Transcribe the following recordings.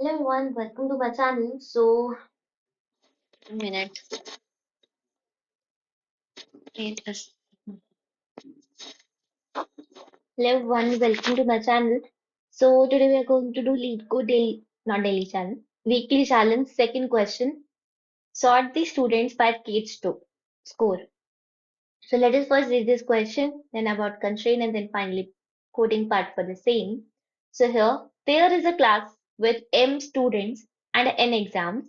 Hello everyone, welcome to my channel. So, a minute. Wait a s- Hello everyone, welcome to my channel. So today we are going to do Leetcode daily, not daily challenge, weekly challenge. Second question: sort the students by Kate's score. So let us first read this question, then about constraint, and then finally coding part for the same. So here, there is a class with m students and n exams.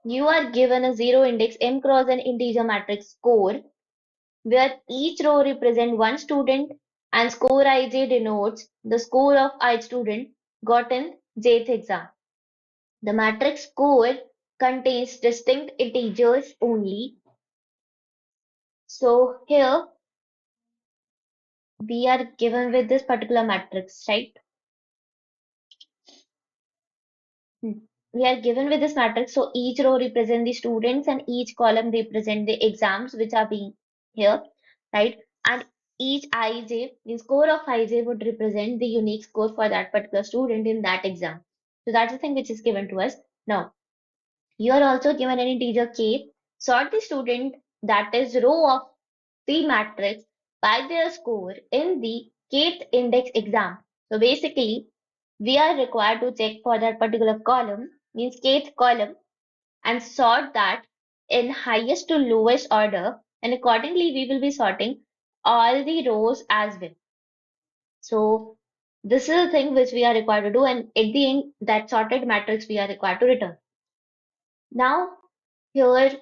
You are given a zero index m cross an integer matrix score where each row represents one student and score ij denotes the score of ith student got in jth exam. The matrix score contains distinct integers only. So here we are given with this particular matrix, right? Hmm. We are given with this matrix, so each row represent the students and each column represent the exams which are being here, right? And each ij, the score of ij would represent the unique score for that particular student in that exam. So that's the thing which is given to us. Now, you are also given an integer k. Sort the student, that is row of the matrix, by their score in the kth index exam. So basically, we are required to check for that particular column, means kth column, and sort that in highest to lowest order, and accordingly we will be sorting all the rows as well. So this is the thing which we are required to do, and at the end that sorted matrix we are required to return. Now here,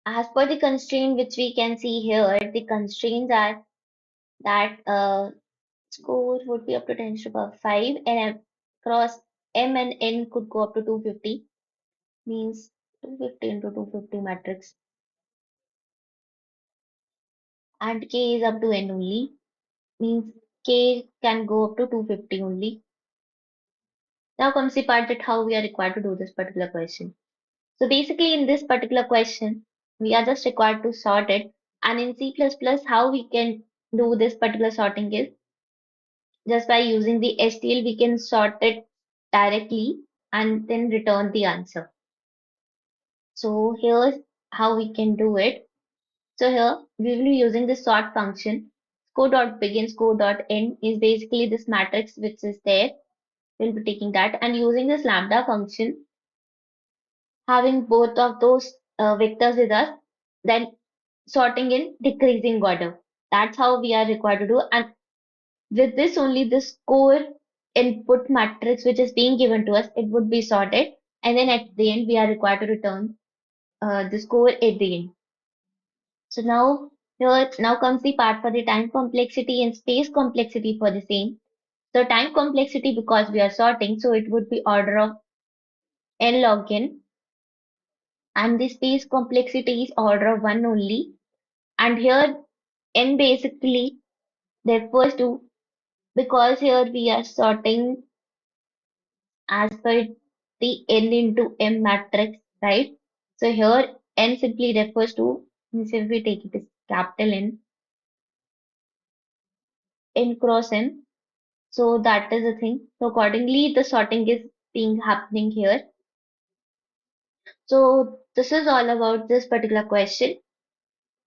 as per the constraint which we can see here, the constraints are that score would be up to 10 to the power 5 and across m and n could go up to 250, means 250 into 250 matrix, and k is up to n only, means k can go up to 250 only. Now comes the part that how we are required to do this particular question. So basically in this particular question, we are just required to sort it, and in C++ how we can do this particular sorting is just by using the STL we can sort it directly and then return the answer. So here's how we can do it. So here we will be using the sort function. Score.begin, score.end is basically this matrix which is there. We'll be taking that and using this lambda function, having both of those vectors with us, then sorting in decreasing order. That's how we are required to do. And with this only, the score input matrix which is being given to us, it would be sorted. And then at the end, we are required to return the score at the end. So now comes the part for the time complexity and space complexity for the same. So time complexity, because we are sorting, so it would be order of NlogN, and the space complexity is order of 1 only. And here n basically refers to, because here we are sorting as per the n into m matrix, right? So here n simply refers to, means if we take it as capital n cross m. So that is the thing. So accordingly, the sorting is being happening here. So this is all about this particular question.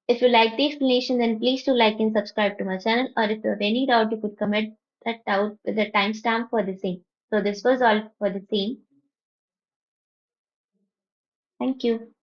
If you like the explanation, then please do like and subscribe to my channel. Or if you have any doubt, you could comment that out with a timestamp for the same. So this was all for the same. Thank you.